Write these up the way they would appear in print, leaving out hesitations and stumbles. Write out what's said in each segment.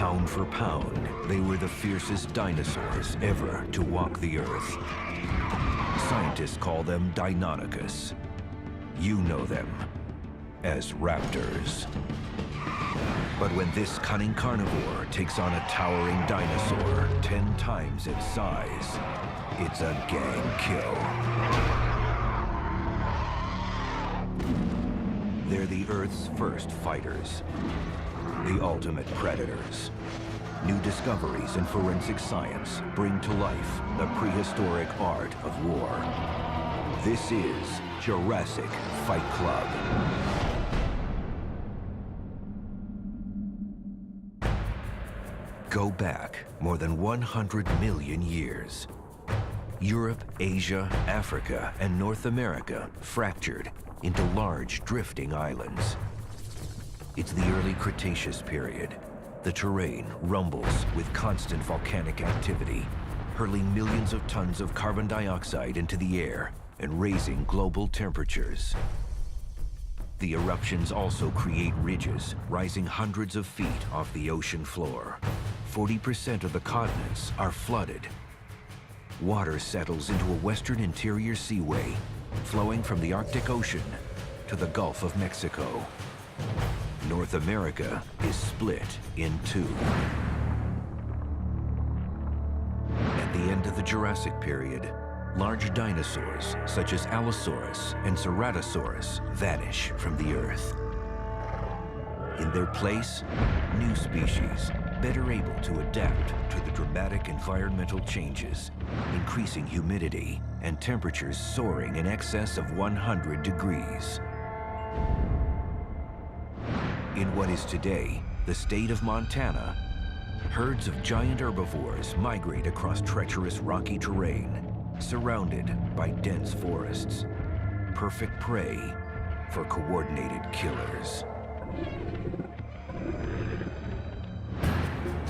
Pound for pound, they were the fiercest dinosaurs ever to walk the Earth. Scientists call them Deinonychus. You know them as raptors. But when this cunning carnivore takes on a towering dinosaur 10 times its size, it's a gang kill. They're the Earth's first fighters, the ultimate predators. New discoveries in forensic science bring to life the prehistoric art of war. This is Jurassic Fight Club. Go back more than 100 million years. Europe, Asia, Africa, and North America fractured into large drifting islands. It's the early Cretaceous period. The terrain rumbles with constant volcanic activity, hurling millions of tons of carbon dioxide into the air and raising global temperatures. The eruptions also create ridges, rising hundreds of feet off the ocean floor. 40% of the continents are flooded. Water settles into a western interior seaway, flowing from the Arctic Ocean to the Gulf of Mexico. North America is split in two. At the end of the Jurassic period, large dinosaurs such as Allosaurus and Ceratosaurus vanish from the Earth. In their place, new species, better able to adapt to the dramatic environmental changes, increasing humidity and temperatures soaring in excess of 100 degrees. In what is today the state of Montana, herds of giant herbivores migrate across treacherous rocky terrain, surrounded by dense forests. Perfect prey for coordinated killers.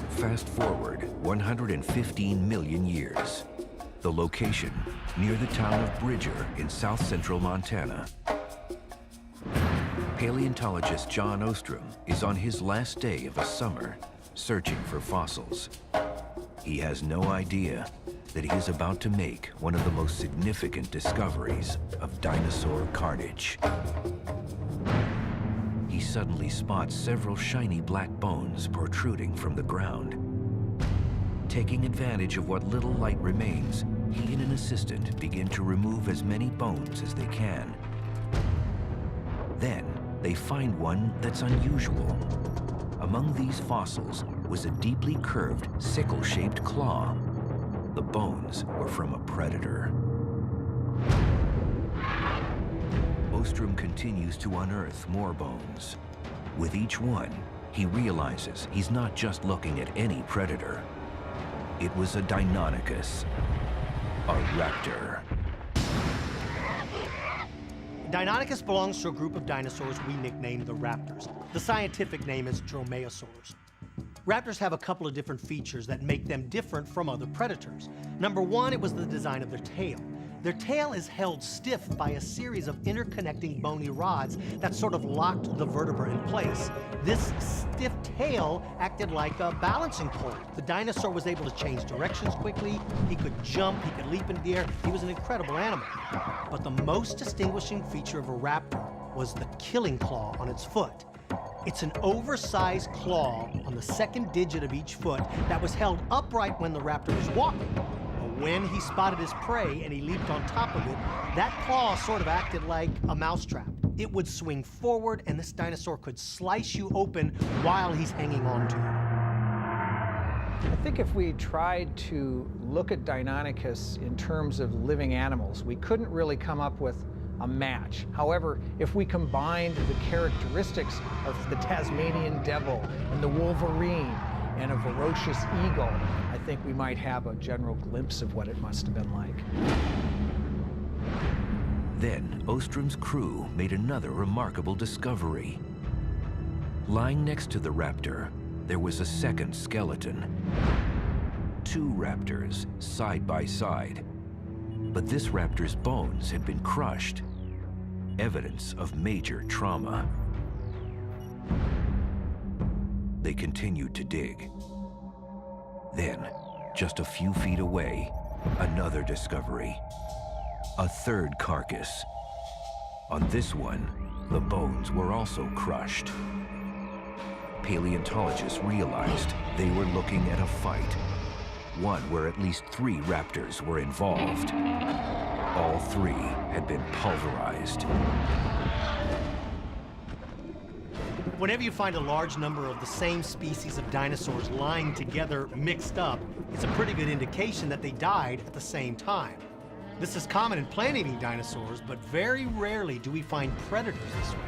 Fast forward 115 million years. The location, near the town of Bridger in south-central Montana. Paleontologist John Ostrom is on his last day of a summer, searching for fossils. He has no idea that he is about to make one of the most significant discoveries of dinosaur carnage. He suddenly spots several shiny black bones protruding from the ground. Taking advantage of what little light remains, he and an assistant begin to remove as many bones as they can. Then, they find one that's unusual. Among these fossils was a deeply curved, sickle-shaped claw. The bones were from a predator. Ostrom continues to unearth more bones. With each one, he realizes he's not just looking at any predator. It was a Deinonychus, a raptor. Deinonychus belongs to a group of dinosaurs we nicknamed the raptors. The scientific name is Dromaeosaurs. Raptors have a couple of different features that make them different from other predators. Number one, it was the design of their tail. Their tail is held stiff by a series of interconnecting bony rods that sort of locked the vertebra in place. This stiff tail acted like a balancing pole. The dinosaur was able to change directions quickly. He could jump, he could leap into the air. He was an incredible animal. But the most distinguishing feature of a raptor was the killing claw on its foot. It's an oversized claw on the second digit of each foot that was held upright when the raptor was walking. But when he spotted his prey and he leaped on top of it, that claw sort of acted like a mousetrap. It would swing forward and this dinosaur could slice you open while he's hanging on to you. I think if we tried to look at Deinonychus in terms of living animals, we couldn't really come up with a match. However, if we combined the characteristics of the Tasmanian devil and the wolverine and a ferocious eagle, I think we might have a general glimpse of what it must have been like. Then, Ostrom's crew made another remarkable discovery. Lying next to the raptor, there was a second skeleton. Two raptors, side by side. But this raptor's bones had been crushed. Evidence of major trauma. They they continued to dig. Then, just a few feet away, another discovery. A third carcass. On this one, the bones were also crushed. Paleontologists realized they were looking at a fight, one where at least 3 raptors were involved. All 3 had been pulverized. Whenever you find a large number of the same species of dinosaurs lying together, mixed up, it's a pretty good indication that they died at the same time. This is common in plant-eating dinosaurs, but very rarely do we find predators this way.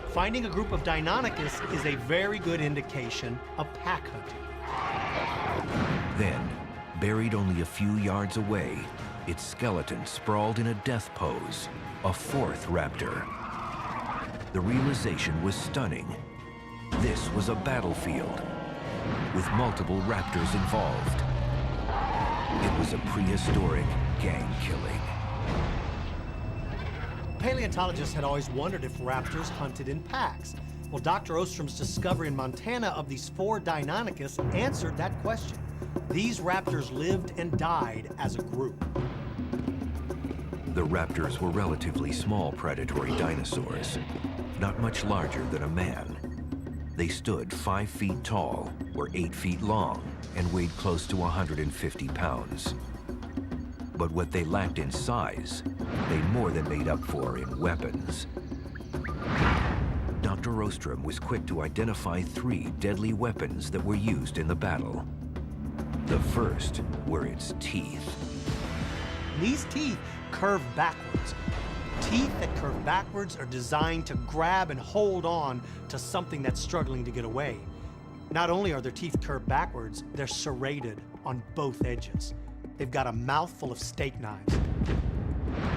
Finding a group of Deinonychus is a very good indication of pack hunting. Then, buried only a few yards away, its skeleton sprawled in a death pose, a 4th raptor. The realization was stunning. This was a battlefield with multiple raptors involved. It was a prehistoric gang killing. Paleontologists had always wondered if raptors hunted in packs. Well, Dr. Ostrom's discovery in Montana of these 4 Deinonychus answered that question. These raptors lived and died as a group. The raptors were relatively small predatory dinosaurs, not much larger than a man. They stood 5 feet tall, were 8 feet long, and weighed close to 150 pounds. But what they lacked in size, they more than made up for in weapons. Dr. Ostrom was quick to identify 3 deadly weapons that were used in the battle. The first were its teeth. These teeth curve backwards. Teeth that curve backwards are designed to grab and hold on to something that's struggling to get away. Not only are their teeth curved backwards, they're serrated on both edges. They've got a mouthful of steak knives.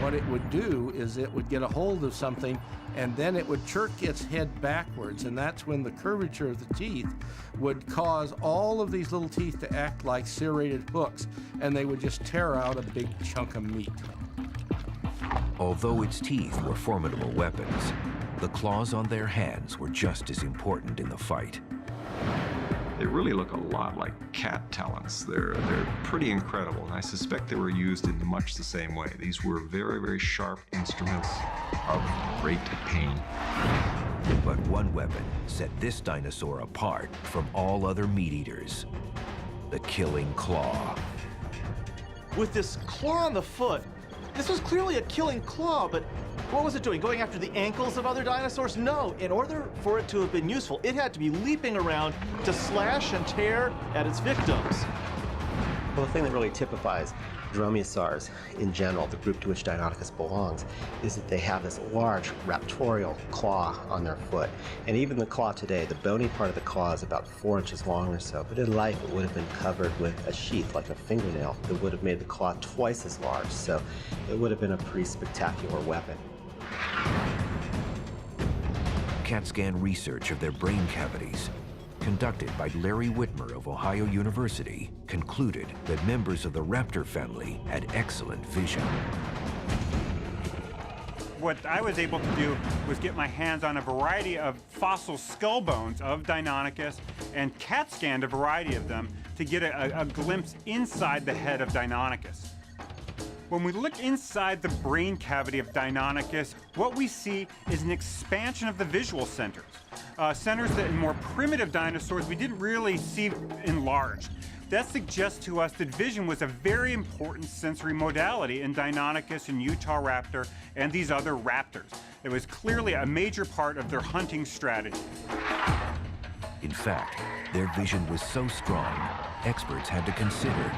What it would do is it would get a hold of something and then it would jerk its head backwards, and that's when the curvature of the teeth would cause all of these little teeth to act like serrated hooks, and they would just tear out a big chunk of meat. Although its teeth were formidable weapons, the claws on their hands were just as important in the fight. They really look a lot like cat talons. They're pretty incredible, and I suspect they were used in much the same way. These were very, very sharp instruments of great pain. But one weapon set this dinosaur apart from all other meat eaters: the killing claw. With this claw on the foot, this was clearly a killing claw, but what was it doing? Going after the ankles of other dinosaurs? No. In order for it to have been useful, it had to be leaping around to slash and tear at its victims. Well, the thing that really typifies dromaeosaurs in general, the group to which Deinonychus belongs, is that they have this large raptorial claw on their foot. And even the claw today, the bony part of the claw is about 4 inches long or so, but in life it would have been covered with a sheath like a fingernail that would have made the claw twice as large, so it would have been a pretty spectacular weapon. CAT scan research of their brain cavities, conducted by Larry Whitmer of Ohio University, concluded that members of the raptor family had excellent vision. What I was able to do was get my hands on a variety of fossil skull bones of Deinonychus and CAT scanned a variety of them to get a glimpse inside the head of Deinonychus. When we look inside the brain cavity of Deinonychus, what we see is an expansion of the visual centers. Centers that in more primitive dinosaurs we didn't really see enlarged. That suggests to us that vision was a very important sensory modality in Deinonychus and Utahraptor and these other raptors. It was clearly a major part of their hunting strategy. In fact, their vision was so strong, experts had to consider,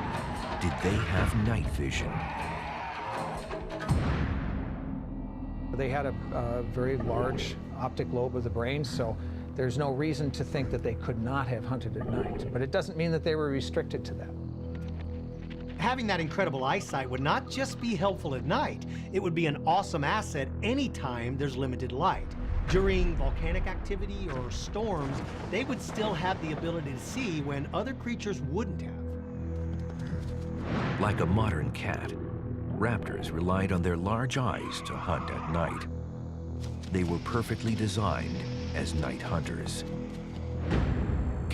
did they have night vision? They had a very large optic lobe of the brain, so there's no reason to think that they could not have hunted at night. But it doesn't mean that they were restricted to that. Having that incredible eyesight would not just be helpful at night, it would be an awesome asset anytime there's limited light. During volcanic activity or storms, they would still have the ability to see when other creatures wouldn't have. Like a modern cat, raptors relied on their large eyes to hunt at night. They were perfectly designed as night hunters.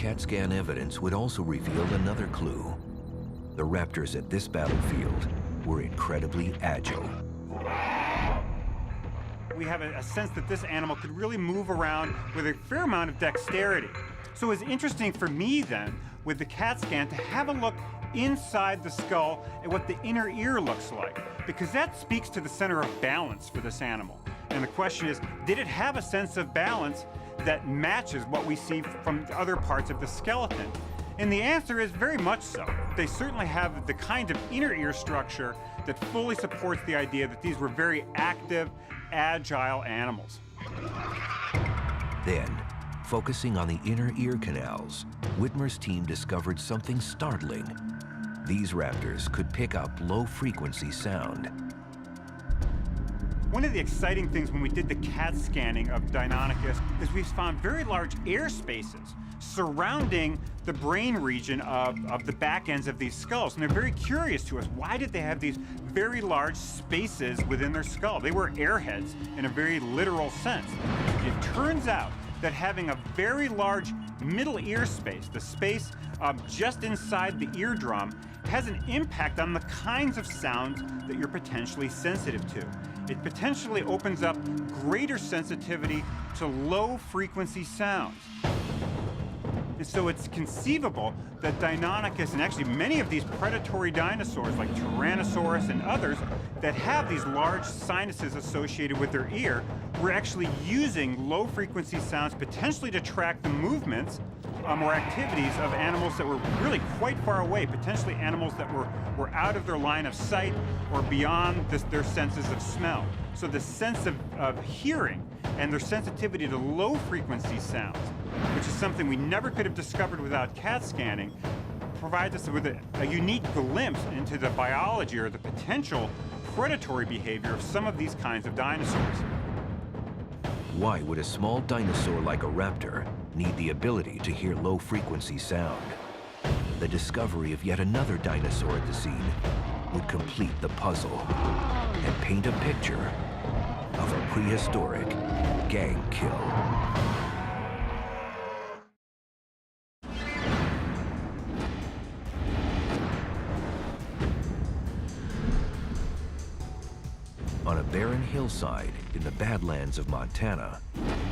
CAT scan evidence would also reveal another clue. The raptors at this battlefield were incredibly agile. We have a sense that this animal could really move around with a fair amount of dexterity. So it's interesting for me then, with the CAT scan, to have a look inside the skull at what the inner ear looks like, because that speaks to the center of balance for this animal. And the question is, did it have a sense of balance that matches what we see from other parts of the skeleton? And the answer is very much so. They certainly have the kind of inner ear structure that fully supports the idea that these were very active, agile animals. Then, focusing on the inner ear canals, Whitmer's team discovered something startling. These raptors could pick up low-frequency sound. One of the exciting things when we did the CAT scanning of Deinonychus is we found very large air spaces surrounding the brain region of the back ends of these skulls. And they're very curious to us. Why did they have these very large spaces within their skull? They were airheads in a very literal sense. It turns out that having a very large middle ear space, the space just inside the eardrum, has an impact on the kinds of sounds that you're potentially sensitive to. It potentially opens up greater sensitivity to low-frequency sounds. And so it's conceivable that Deinonychus, and actually many of these predatory dinosaurs like Tyrannosaurus and others that have these large sinuses associated with their ear, were actually using low-frequency sounds potentially to track the movements or activities of animals that were really quite far away, potentially animals that were out of their line of sight or beyond their senses of smell. So the sense of hearing and their sensitivity to low-frequency sounds, which is something we never could have discovered without CAT scanning, provides us with a unique glimpse into the biology or the potential predatory behavior of some of these kinds of dinosaurs. Why would a small dinosaur like a raptor need the ability to hear low-frequency sound? The discovery of yet another dinosaur at the scene would complete the puzzle and paint a picture of a prehistoric gang kill. On a barren hillside in the Badlands of Montana,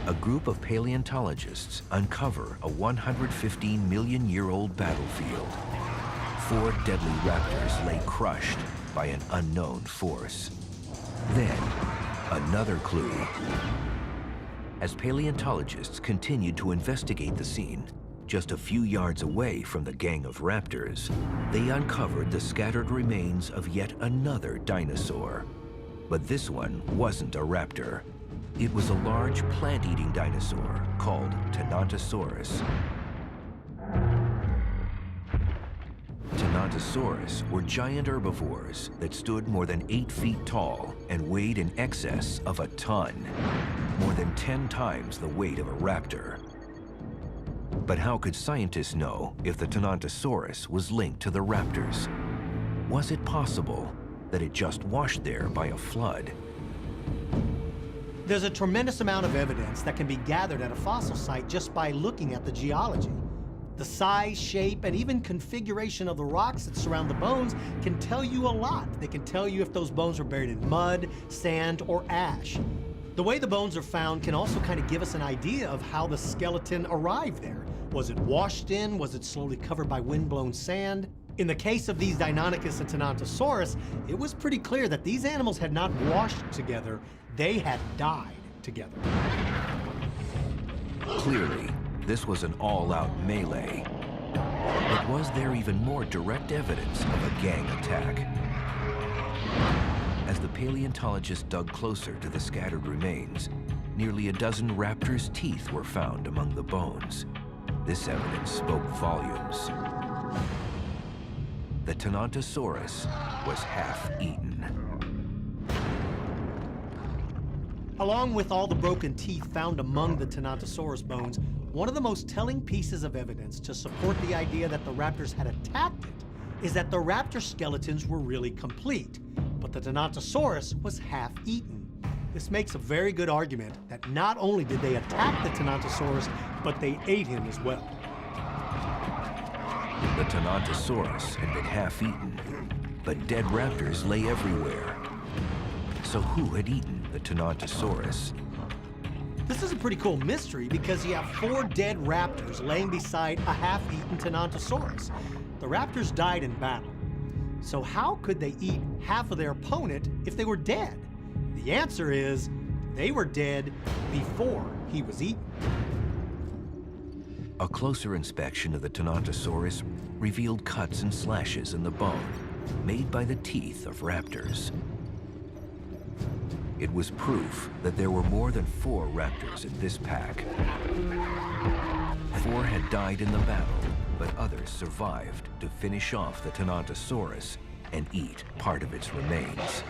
a group of paleontologists uncover a 115-million-year-old battlefield. 4 deadly raptors lay crushed by an unknown force. Then, another clue. As paleontologists continued to investigate the scene, just a few yards away from the gang of raptors, they uncovered the scattered remains of yet another dinosaur. But this one wasn't a raptor. It was a large plant-eating dinosaur called Tenontosaurus. Tenontosaurus were giant herbivores that stood more than 8 feet tall and weighed in excess of a ton, more than 10 times the weight of a raptor. But how could scientists know if the Tenontosaurus was linked to the raptors? Was it possible that it just washed there by a flood? There's a tremendous amount of evidence that can be gathered at a fossil site just by looking at the geology. The size, shape, and even configuration of the rocks that surround the bones can tell you a lot. They can tell you if those bones were buried in mud, sand, or ash. The way the bones are found can also kind of give us an idea of how the skeleton arrived there. Was it washed in? Was it slowly covered by wind-blown sand? In the case of these Deinonychus and Tenontosaurus, it was pretty clear that these animals had not washed together, they had died together. Clearly, this was an all-out melee. But was there even more direct evidence of a gang attack? As the paleontologists dug closer to the scattered remains, nearly a dozen raptors' teeth were found among the bones. This evidence spoke volumes. The Tenontosaurus was half-eaten. Along with all the broken teeth found among the Tenontosaurus bones, one of the most telling pieces of evidence to support the idea that the raptors had attacked it is that the raptor skeletons were really complete, but the Tenontosaurus was half-eaten. This makes a very good argument that not only did they attack the Tenontosaurus, but they ate him as well. The Tenontosaurus had been half-eaten, but dead raptors lay everywhere. So who had eaten the Tenontosaurus? This is a pretty cool mystery because you have 4 dead raptors laying beside a half-eaten Tenontosaurus. The raptors died in battle. So how could they eat half of their opponent if they were dead? The answer is they were dead before he was eaten. A closer inspection of the Tenontosaurus revealed cuts and slashes in the bone made by the teeth of raptors. It was proof that there were more than 4 raptors in this pack. 4 had died in the battle, but others survived to finish off the Tenontosaurus and eat part of its remains.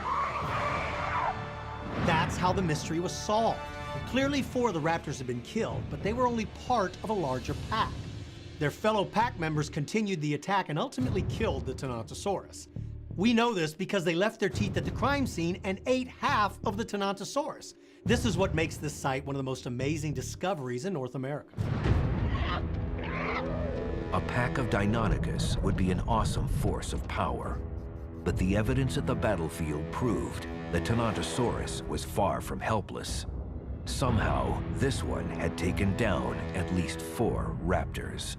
That's how the mystery was solved. Clearly 4 of the raptors had been killed, but they were only part of a larger pack. Their fellow pack members continued the attack and ultimately killed the Tenontosaurus. We know this because they left their teeth at the crime scene and ate half of the Tenontosaurus. This is what makes this site one of the most amazing discoveries in North America. A pack of Deinonychus would be an awesome force of power, but the evidence at the battlefield proved that Tenontosaurus was far from helpless. Somehow, this one had taken down at least 4 raptors.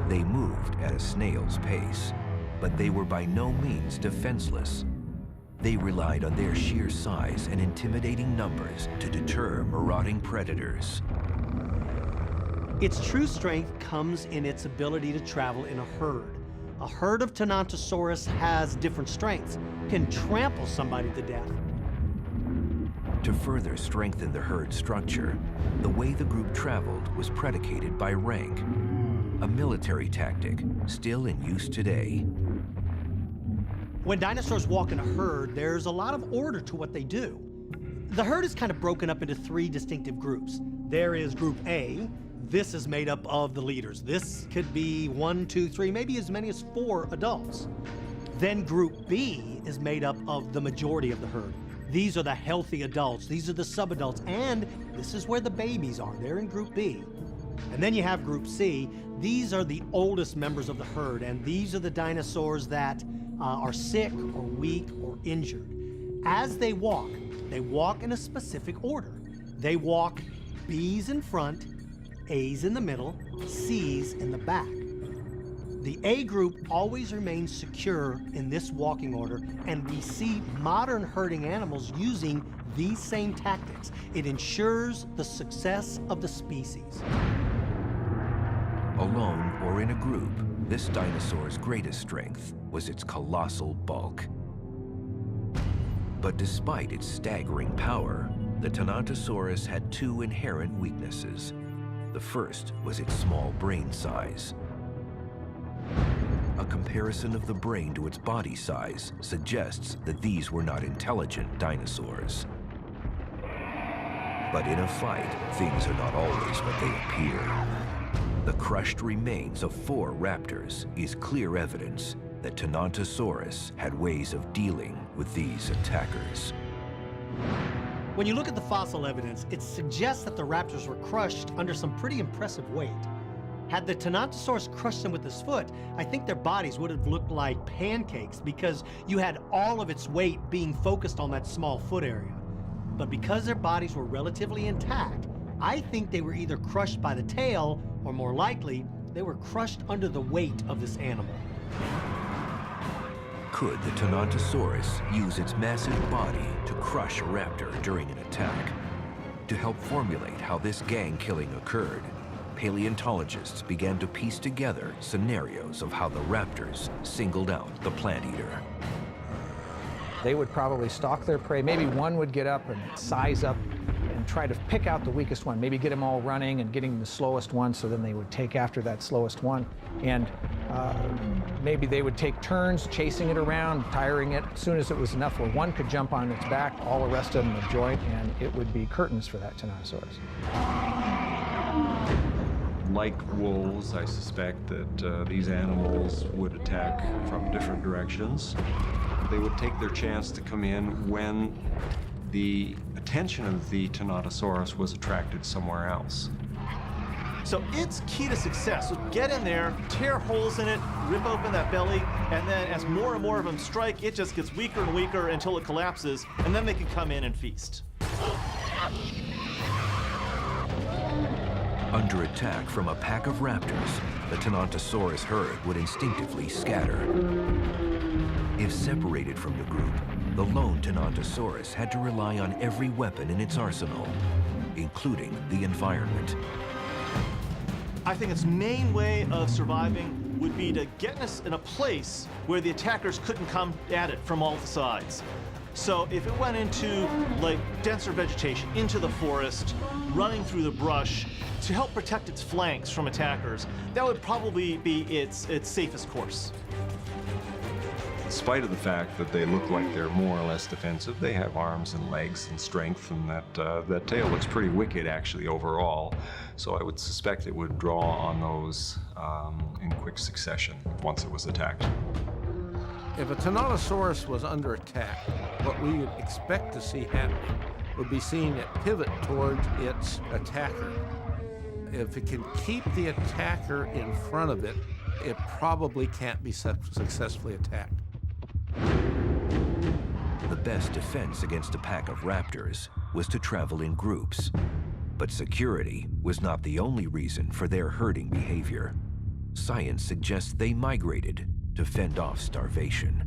They moved at a snail's pace, but they were by no means defenseless. They relied on their sheer size and intimidating numbers to deter marauding predators. Its true strength comes in its ability to travel in a herd. A herd of Tenontosaurus has different strengths, can trample somebody to death. To further strengthen the herd structure, the way the group traveled was predicated by rank, a military tactic still in use today. When dinosaurs walk in a herd, there's a lot of order to what they do. The herd is kind of broken up into 3 distinctive groups. There is Group A. This is made up of the leaders. This could be 1, 2, 3, maybe as many as 4 adults. Then Group B is made up of the majority of the herd. These are the healthy adults, these are the subadults, and this is where the babies are. They're in Group B. And then you have Group C. These are the oldest members of the herd, and these are the dinosaurs that are sick or weak or injured. As they walk in a specific order. They walk B's in front, A's in the middle, C's in the back. The A group always remains secure in this walking order, and we see modern herding animals using these same tactics. It ensures the success of the species. Alone or in a group, this dinosaur's greatest strength was its colossal bulk. But despite its staggering power, the Tenontosaurus had 2 inherent weaknesses. The first was its small brain size. A comparison of the brain to its body size suggests that these were not intelligent dinosaurs. But in a fight, things are not always what they appear. The crushed remains of 4 raptors is clear evidence that Tenontosaurus had ways of dealing with these attackers. When you look at the fossil evidence, it suggests that the raptors were crushed under some pretty impressive weight. Had the Tenontosaurus crushed them with his foot, I think their bodies would have looked like pancakes because you had all of its weight being focused on that small foot area. But because their bodies were relatively intact, I think they were either crushed by the tail or more likely, they were crushed under the weight of this animal. Could the Tenontosaurus use its massive body to crush a raptor during an attack? To help formulate how this gang killing occurred, paleontologists began to piece together scenarios of how the raptors singled out the plant eater. They would probably stalk their prey. Maybe one would get up and size up and try to pick out the weakest one, maybe get them all running and getting the slowest one, so then they would take after that slowest one. And maybe they would take turns chasing it around, tiring it. As soon as it was enough where one could jump on its back, all the rest of them would join, and it would be curtains for that Tenontosaurus. Like wolves, I suspect that these animals would attack from different directions. They would take their chance to come in when the attention of the Tenontosaurus was attracted somewhere else. So it's key to success. So get in there, tear holes in it, rip open that belly, and then as more and more of them strike, it just gets weaker and weaker until it collapses, and then they can come in and feast. Under attack from a pack of raptors, the Tenontosaurus herd would instinctively scatter. If separated from the group, the lone Tenontosaurus had to rely on every weapon in its arsenal, including the environment. I think its main way of surviving would be to get us in a place where the attackers couldn't come at it from all the sides. So if it went into like denser vegetation, into the forest, running through the brush, to help protect its flanks from attackers, that would probably be its safest course. In spite of the fact that they look like they're more or less defensive, they have arms and legs and strength, and that tail looks pretty wicked actually overall. So I would suspect it would draw on those in quick succession once it was attacked. If a Tenontosaurus was under attack, what we would expect to see happening would be seeing it pivot towards its attacker. If it can keep the attacker in front of it, it probably can't be successfully attacked. The best defense against a pack of raptors was to travel in groups. But security was not the only reason for their herding behavior. Science suggests they migrated to fend off starvation.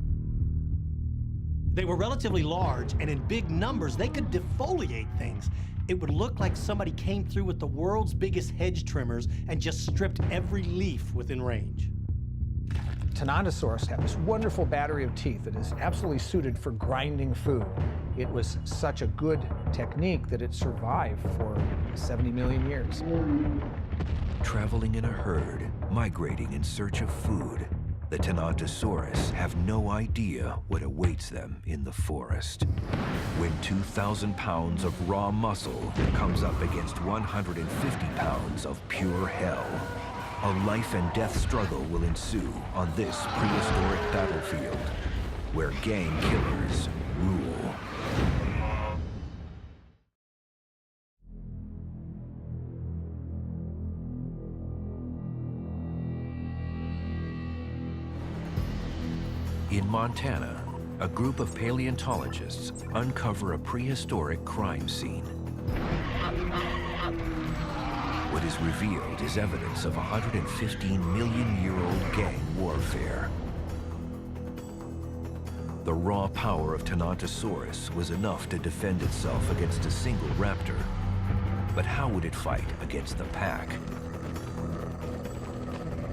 They were relatively large, and in big numbers, they could defoliate things. It would look like somebody came through with the world's biggest hedge trimmers and just stripped every leaf within range. Tenontosaurus had this wonderful battery of teeth that is absolutely suited for grinding food. It was such a good technique that it survived for 70 million years. Traveling in a herd, migrating in search of food, the Tenontosaurus have no idea what awaits them in the forest. When 2,000 pounds of raw muscle comes up against 150 pounds of pure hell, a life and death struggle will ensue on this prehistoric battlefield, where gang killers rule. In Montana, a group of paleontologists uncover a prehistoric crime scene. What is revealed is evidence of 115-million-year-old gang warfare. The raw power of Tenontosaurus was enough to defend itself against a single raptor. But how would it fight against the pack?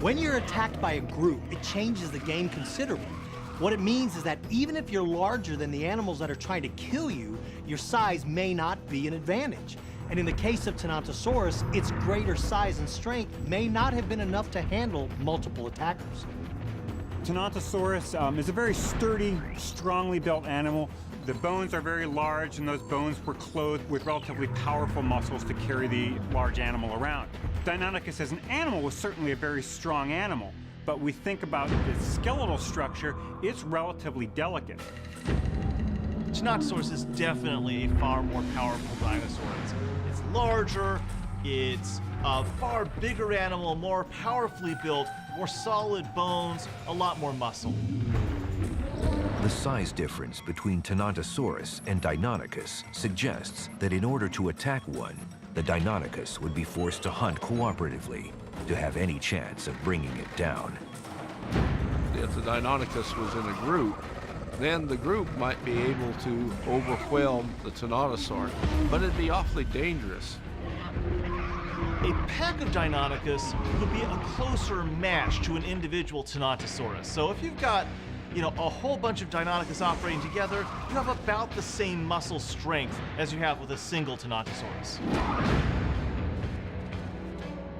When you're attacked by a group, it changes the game considerably. What it means is that even if you're larger than the animals that are trying to kill you, your size may not be an advantage. And in the case of Tenontosaurus, its greater size and strength may not have been enough to handle multiple attackers. Tenontosaurus is a very sturdy, strongly built animal. The bones are very large, and those bones were clothed with relatively powerful muscles to carry the large animal around. Deinonychus as an animal was certainly a very strong animal, but we think about its skeletal structure, it's relatively delicate. Tenontosaurus is definitely a far more powerful dinosaur. It's larger, it's a far bigger animal, more powerfully built, more solid bones, a lot more muscle. The size difference between Tenontosaurus and Deinonychus suggests that in order to attack one, the Deinonychus would be forced to hunt cooperatively to have any chance of bringing it down. If the Deinonychus was in a group, then the group might be able to overwhelm the Tenontosaurus, but it'd be awfully dangerous. A pack of Deinonychus would be a closer match to an individual Tenontosaurus. So if you've got, a whole bunch of Deinonychus operating together, you have about the same muscle strength as you have with a single Tenontosaurus.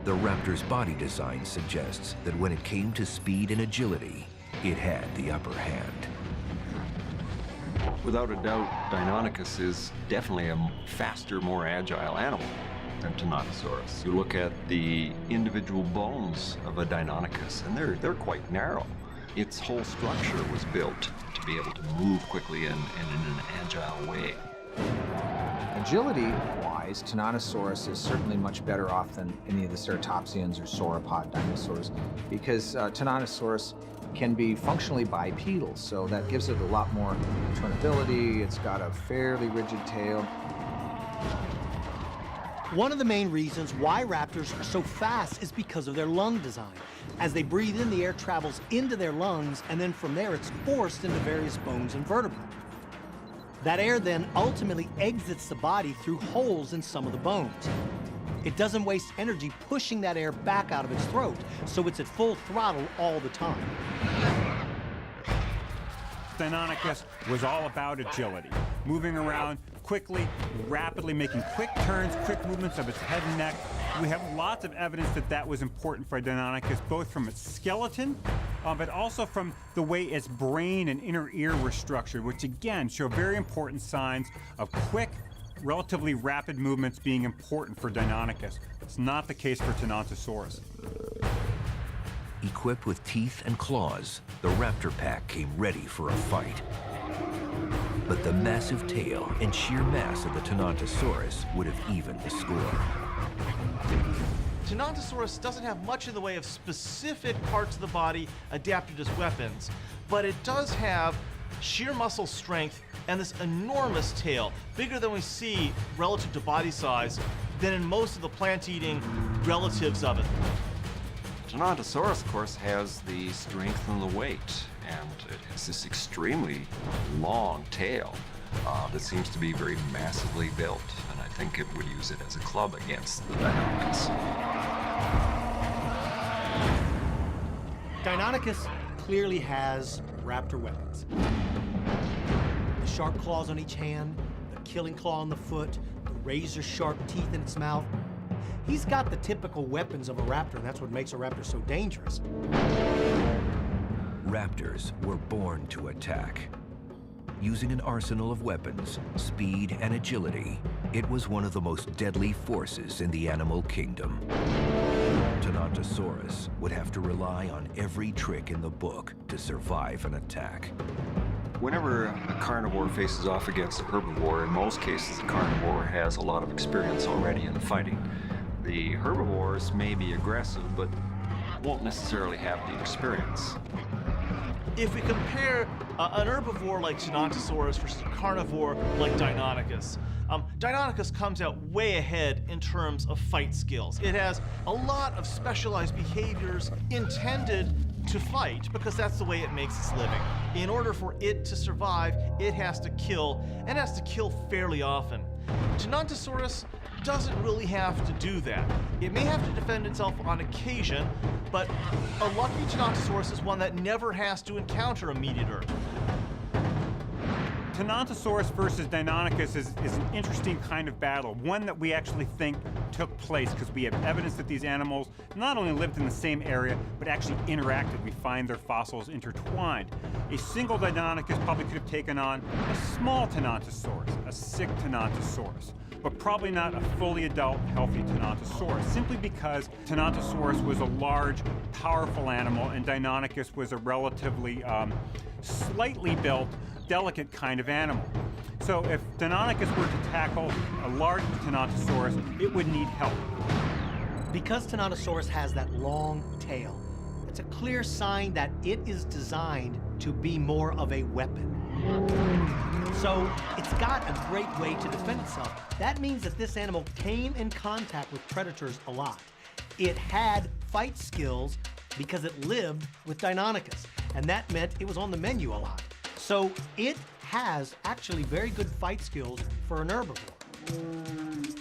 The raptor's body design suggests that when it came to speed and agility, it had the upper hand. Without a doubt, Deinonychus is definitely a faster, more agile animal than Tenontosaurus. You look at the individual bones of a Deinonychus, and they're quite narrow. Its whole structure was built to be able to move quickly and in an agile way. And Agility-wise, Tyrannosaurus is certainly much better off than any of the ceratopsians or sauropod dinosaurs because Tyrannosaurus can be functionally bipedal, so that gives it a lot more turnability. It's got a fairly rigid tail. One of the main reasons why raptors are so fast is because of their lung design. As they breathe in, the air travels into their lungs, and then from there it's forced into various bones and vertebrae. That air then ultimately exits the body through holes in some of the bones. It doesn't waste energy pushing that air back out of its throat, so it's at full throttle all the time. Deinonychus was all about agility, moving around quickly, rapidly, making quick turns, quick movements of its head and neck. We have lots of evidence that that was important for Deinonychus, both from its skeleton, but also from the way its brain and inner ear were structured, which again show very important signs of quick, relatively rapid movements being important for Deinonychus. It's not the case for Tyrannosaurus. Equipped with teeth and claws, the raptor pack came ready for a fight. But the massive tail and sheer mass of the Tyrannosaurus would have evened the score. Tyrannosaurus doesn't have much in the way of specific parts of the body adapted as weapons, but it does have sheer muscle strength and this enormous tail, bigger than we see relative to body size than in most of the plant-eating relatives of it. Tyrannosaurus, of course, has the strength and the weight, and it has this extremely long tail that seems to be very massively built, and I think it would use it as a club against the Deinonychus. Deinonychus clearly has raptor weapons. The sharp claws on each hand, the killing claw on the foot, the razor-sharp teeth in its mouth. He's got the typical weapons of a raptor, and that's what makes a raptor so dangerous. Raptors were born to attack. Using an arsenal of weapons, speed, and agility, it was one of the most deadly forces in the animal kingdom. Tyrannosaurus would have to rely on every trick in the book to survive an attack. Whenever a carnivore faces off against a herbivore, in most cases the carnivore has a lot of experience already in fighting. The herbivores may be aggressive, but won't necessarily have the experience. If we compare an herbivore like Tyrannosaurus versus a carnivore like Deinonychus, Deinonychus comes out way ahead in terms of fight skills. It has a lot of specialized behaviors intended to fight because that's the way it makes its living. In order for it to survive, it has to kill, and has to kill fairly often. Tyrannosaurus doesn't really have to do that. It may have to defend itself on occasion, but a lucky Tyrannosaurus is one that never has to encounter a meat eater. Tyrannosaurus versus Deinonychus is an interesting kind of battle, one that we actually think took place because we have evidence that these animals not only lived in the same area, but actually interacted. We find their fossils intertwined. A single Deinonychus probably could have taken on a small Tyrannosaurus, a sick Tyrannosaurus, but probably not a fully adult, healthy Tyrannosaurus, simply because Tyrannosaurus was a large, powerful animal, and Deinonychus was a relatively slightly built, delicate kind of animal. So if Deinonychus were to tackle a large Tyrannosaurus, it would need help. Because Tyrannosaurus has that long tail, it's a clear sign that it is designed to be more of a weapon. So it's got a great way to defend itself. That means that this animal came in contact with predators a lot. It had fight skills because it lived with Deinonychus, and that meant it was on the menu a lot. So it has actually very good fight skills for an herbivore.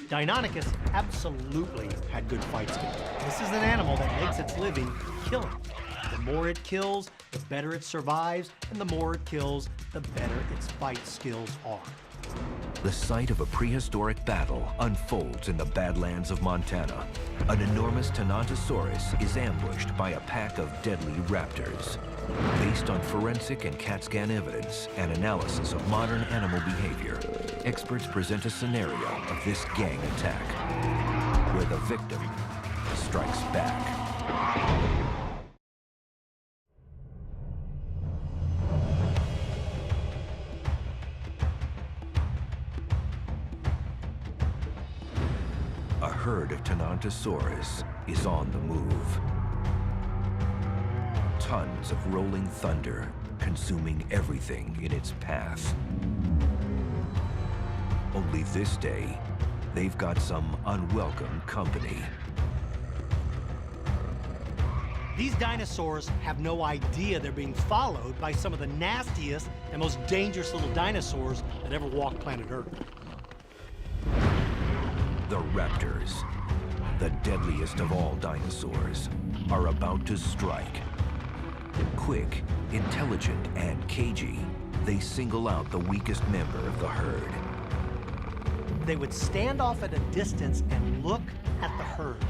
Deinonychus absolutely had good fight skills. This is an animal that makes its living killing. The more it kills, the better it survives, and the more it kills, the better its fight skills are. The site of a prehistoric battle unfolds in the Badlands of Montana. An enormous Tyrannosaurus is ambushed by a pack of deadly raptors. Based on forensic and CAT scan evidence and analysis of modern animal behavior, experts present a scenario of this gang attack, where the victim strikes back. herd of Tenontosaurus is on the move. Tons of rolling thunder consuming everything in its path. Only this day, they've got some unwelcome company. These dinosaurs have no idea they're being followed by some of the nastiest and most dangerous little dinosaurs that ever walked planet Earth. The raptors, the deadliest of all dinosaurs, are about to strike. Quick, intelligent, and cagey, they single out the weakest member of the herd. They would stand off at a distance and look at the herd.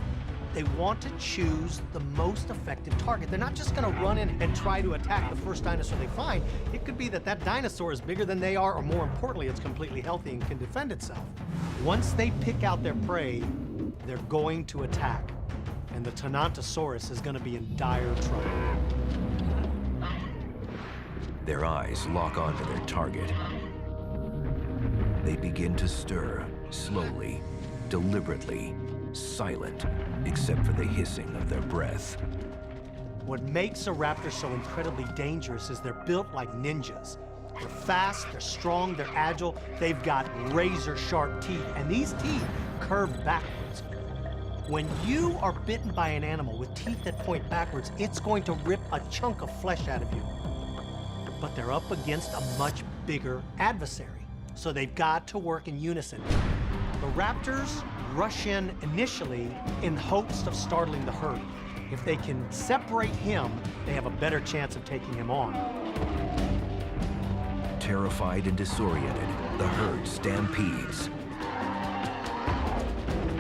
They want to choose the most effective target. They're not just going to run in and try to attack the first dinosaur they find. It could be that that dinosaur is bigger than they are, or more importantly, it's completely healthy and can defend itself. Once they pick out their prey, they're going to attack. And the Tenontosaurus is going to be in dire trouble. Their eyes lock onto their target. They begin to stir, slowly, deliberately, silent, except for the hissing of their breath. What makes a raptor so incredibly dangerous is they're built like ninjas. They're fast, they're strong, they're agile, they've got razor-sharp teeth, and these teeth curve backwards. When you are bitten by an animal with teeth that point backwards, it's going to rip a chunk of flesh out of you. But they're up against a much bigger adversary, so they've got to work in unison. The raptors rush in initially in hopes of startling the herd. If they can separate him, they have a better chance of taking him on. Terrified and disoriented, the herd stampedes.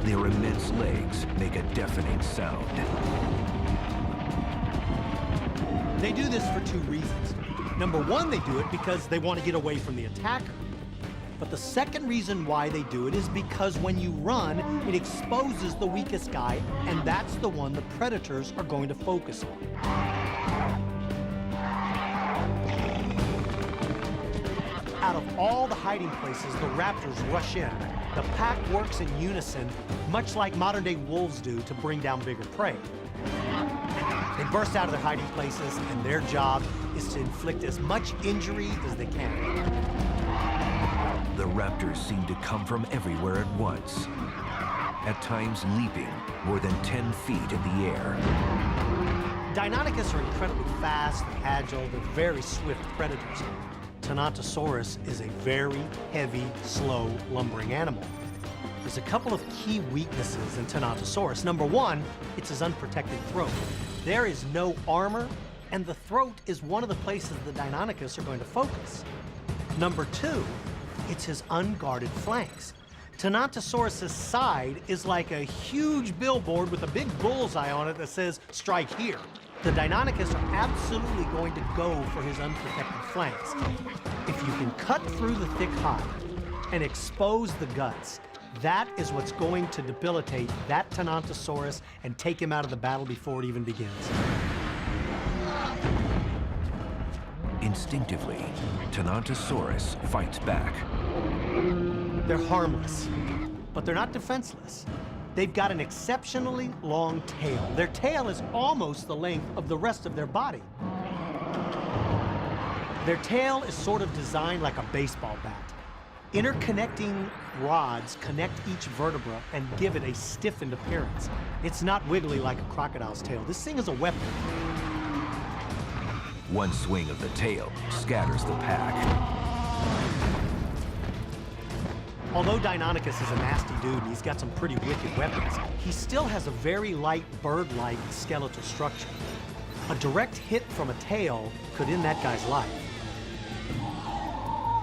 Their immense legs make a deafening sound. They do this for two reasons. Number one, they do it because they want to get away from the attacker. But the second reason why they do it is because when you run, it exposes the weakest guy, and that's the one the predators are going to focus on. Out of all the hiding places the raptors rush in, the pack works in unison, much like modern-day wolves do to bring down bigger prey. They burst out of their hiding places, and their job is to inflict as much injury as they can. The raptors seem to come from everywhere at once, at times leaping more than 10 feet in the air. Deinonychus are incredibly fast, agile, they're very swift predators. Tenontosaurus is a very heavy, slow, lumbering animal. There's a couple of key weaknesses in Tenontosaurus. Number one, it's his unprotected throat. There is no armor, and the throat is one of the places the Deinonychus are going to focus. Number two, it's his unguarded flanks. Tenontosaurus's side is like a huge billboard with a big bullseye on it that says, "Strike here." The Deinonychus are absolutely going to go for his unprotected flanks. If you can cut through the thick hide and expose the guts, that is what's going to debilitate that Tenontosaurus and take him out of the battle before it even begins. Instinctively, Tenontosaurus fights back. They're harmless, but they're not defenseless. They've got an exceptionally long tail. Their tail is almost the length of the rest of their body. Their tail is sort of designed like a baseball bat. Interconnecting rods connect each vertebra and give it a stiffened appearance. It's not wiggly like a crocodile's tail. This thing is a weapon. One swing of the tail scatters the pack. Although Deinonychus is a nasty dude and he's got some pretty wicked weapons, he still has a very light bird-like skeletal structure. A direct hit from a tail could end that guy's life.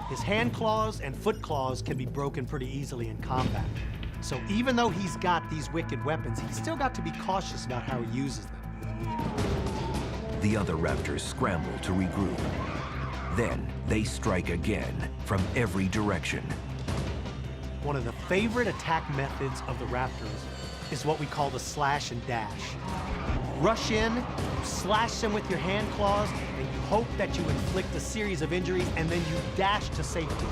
His hand claws and foot claws can be broken pretty easily in combat. So even though he's got these wicked weapons, he's still got to be cautious about how he uses them. The other raptors scramble to regroup. Then they strike again from every direction. One of the favorite attack methods of the raptors is what we call the slash and dash. Rush in, slash them with your hand claws, and you hope that you inflict a series of injuries, and then you dash to safety.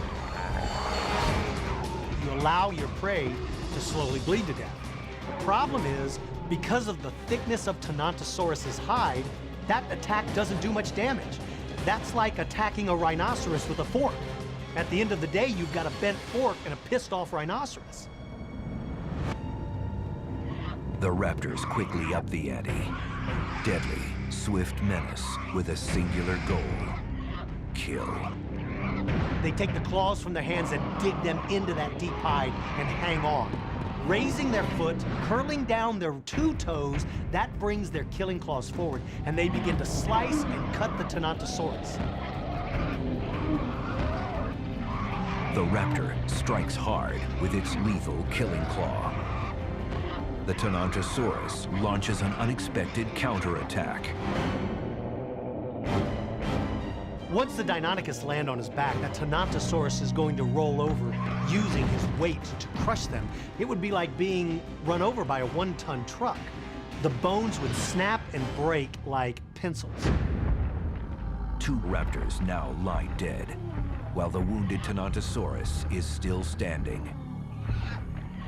You allow your prey to slowly bleed to death. problem is, because of the thickness of Tenontosaurus's hide, that attack doesn't do much damage. That's like attacking a rhinoceros with a fork. At the end of the day, you've got a bent fork and a pissed-off rhinoceros. The raptors quickly up the ante. Deadly, swift menace with a singular goal: kill. They take the claws from their hands and dig them into that deep hide and hang on. Raising their foot, curling down their two toes, that brings their killing claws forward, and they begin to slice and cut the Tenontosaurus. The raptor strikes hard with its lethal killing claw. The Tenontosaurus launches an unexpected counterattack. Once the Deinonychus land on his back, that Tenontosaurus is going to roll over, using his weight to crush them. It would be like being run over by a one-ton truck. The bones would snap and break like pencils. Two raptors now lie dead, while the wounded Tenontosaurus is still standing.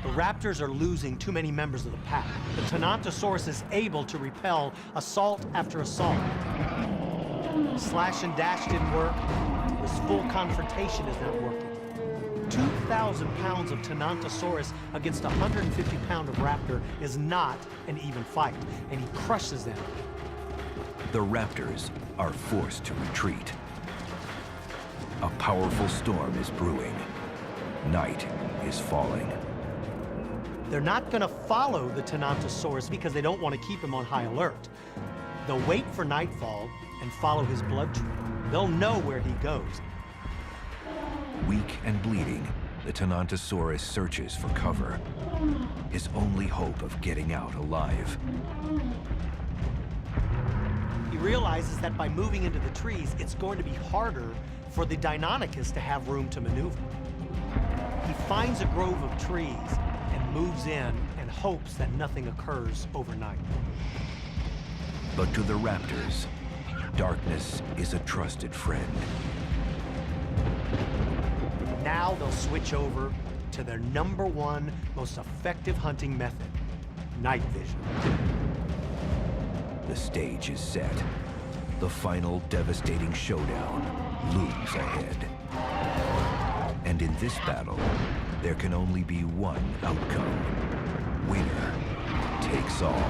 The raptors are losing too many members of the pack. The Tenontosaurus is able to repel assault after assault. Slash and dash didn't work. This full confrontation is not working. 2,000 pounds of Tenontosaurus against 150 pounds of raptor is not an even fight, and he crushes them. The raptors are forced to retreat. A powerful storm is brewing. Night is falling. They're not going to follow the Tenontosaurus because they don't want to keep him on high alert. They'll wait for nightfall and follow his blood trail. They'll know where he goes. Weak and bleeding, the Tenontosaurus searches for cover, his only hope of getting out alive. He realizes that by moving into the trees, it's going to be harder for the Deinonychus to have room to maneuver. He finds a grove of trees and moves in and hopes that nothing occurs overnight. But to the raptors, darkness is a trusted friend. Now they'll switch over to their #1 most effective hunting method, night vision. The stage is set. The final devastating showdown looms ahead. And in this battle, there can only be one outcome. Winner takes all.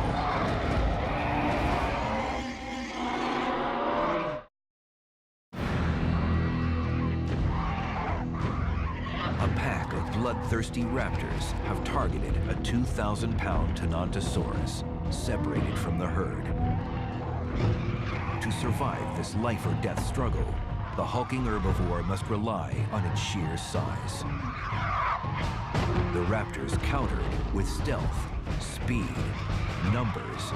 A pack of bloodthirsty raptors have targeted a 2,000-pound Tenontosaurus separated from the herd. To survive this life-or-death struggle, the hulking herbivore must rely on its sheer size. The raptors countered with stealth, speed, numbers,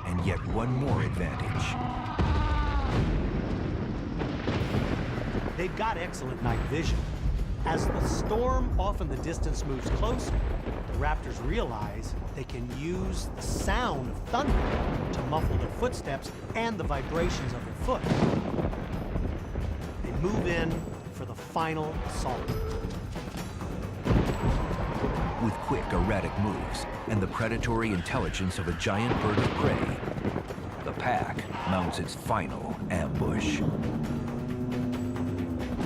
and yet one more advantage. They've got excellent night vision. As the storm off in the distance moves closer, the raptors realize they can use the sound of thunder to muffle their footsteps and the vibrations of their foot. They move in for the final assault. With quick, erratic moves and the predatory intelligence of a giant bird of prey, the pack mounts its final ambush.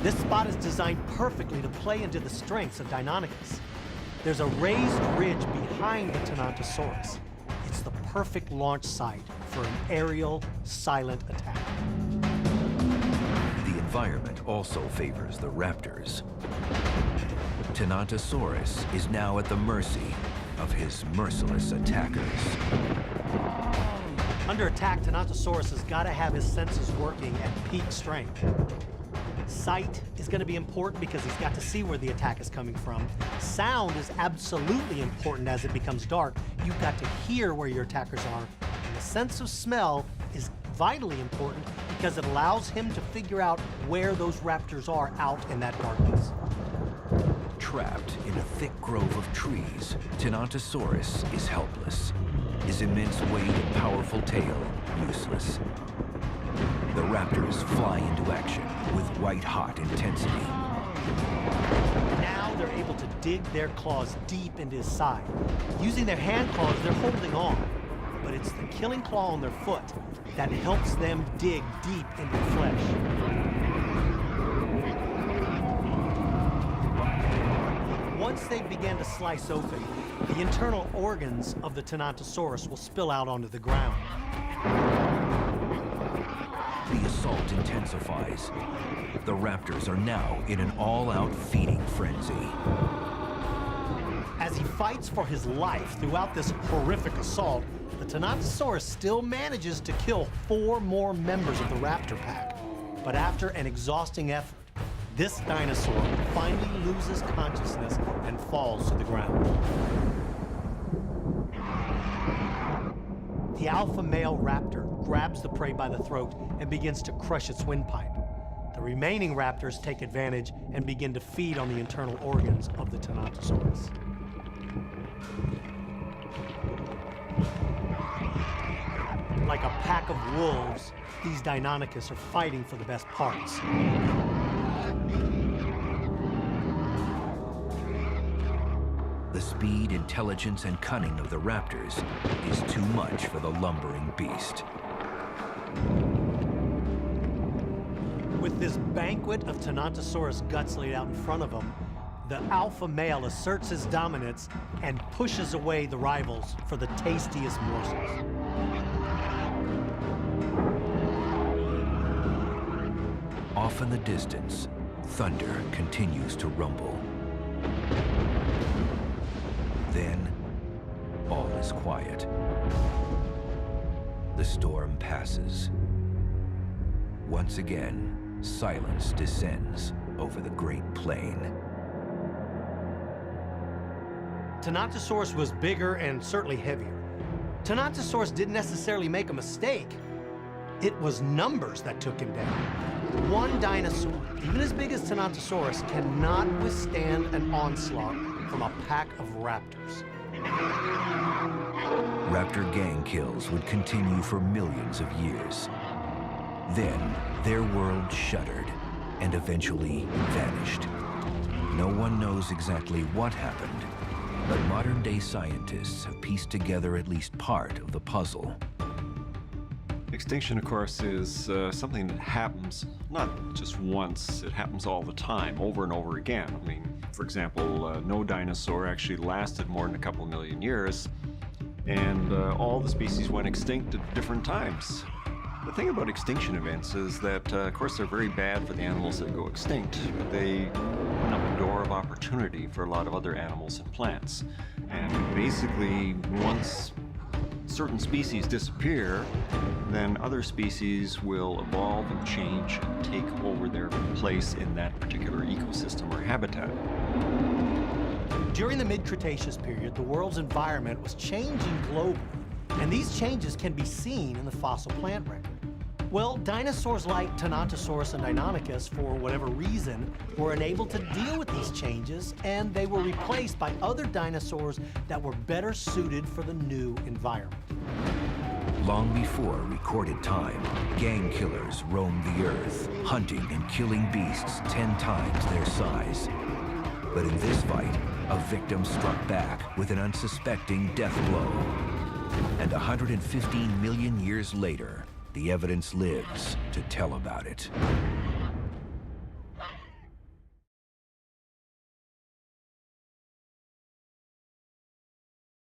This spot is designed perfectly to play into the strengths of Deinonychus. There's a raised ridge behind the Tenontosaurus. It's the perfect launch site for an aerial, silent attack. The environment also favors the raptors. Tenontosaurus is now at the mercy of his merciless attackers. Under attack, Tenontosaurus has got to have his senses working at peak strength. Sight is going to be important because he's got to see where the attack is coming from. Sound is absolutely important as it becomes dark. You've got to hear where your attackers are. And the sense of smell is vitally important because it allows him to figure out where those raptors are out in that darkness. Trapped in a thick grove of trees, Tenontosaurus is helpless. His immense weight and powerful tail useless. The raptors fly into action with white-hot intensity. Now they're able to dig their claws deep into his side. Using their hand claws, they're holding on. But it's the killing claw on their foot that helps them dig deep into the flesh. Once they begin to slice open, the internal organs of the Tenontosaurus will spill out onto the ground. The assault intensifies. The raptors are now in an all-out feeding frenzy. As he fights for his life throughout this horrific assault, the Tenontosaurus still manages to kill 4 more members of the raptor pack. But after an exhausting effort, this dinosaur finally loses consciousness and falls to the ground. The alpha male raptor grabs the prey by the throat and begins to crush its windpipe. The remaining raptors take advantage and begin to feed on the internal organs of the Tenontosaurus. Like a pack of wolves, these Deinonychus are fighting for the best parts. The speed, intelligence, and cunning of the raptors is too much for the lumbering beast. With this banquet of Tenontosaurus guts laid out in front of him, the alpha male asserts his dominance and pushes away the rivals for the tastiest morsels. Off in the distance, thunder continues to rumble. Then, all is quiet. The storm passes. Once again, silence descends over the Great Plain. Tenontosaurus was bigger and certainly heavier. Tenontosaurus didn't necessarily make a mistake. It was numbers that took him down. One dinosaur, even as big as Tenontosaurus, cannot withstand an onslaught from a pack of raptors. Raptor gang kills would continue for millions of years. Then, their world shuddered and eventually vanished. No one knows exactly what happened, but modern-day scientists have pieced together at least part of the puzzle. Extinction, of course, is something that happens not just once, it happens all the time, over and over again. I mean, for example, no dinosaur actually lasted more than a couple million years, and all the species went extinct at different times. The thing about extinction events is that, of course, they're very bad for the animals that go extinct. They open up a door of opportunity for a lot of other animals and plants. And basically, once certain species disappear, then other species will evolve and change and take over their place in that particular ecosystem or habitat. During the mid-Cretaceous period, the world's environment was changing globally, and these changes can be seen in the fossil plant record. Well, dinosaurs like Tenontosaurus and Deinonychus, for whatever reason, were unable to deal with these changes, and they were replaced by other dinosaurs that were better suited for the new environment. Long before recorded time, gang killers roamed the earth, hunting and killing beasts 10 times their size. But in this fight, a victim struck back with an unsuspecting death blow. And 115 million years later, the evidence lives to tell about it.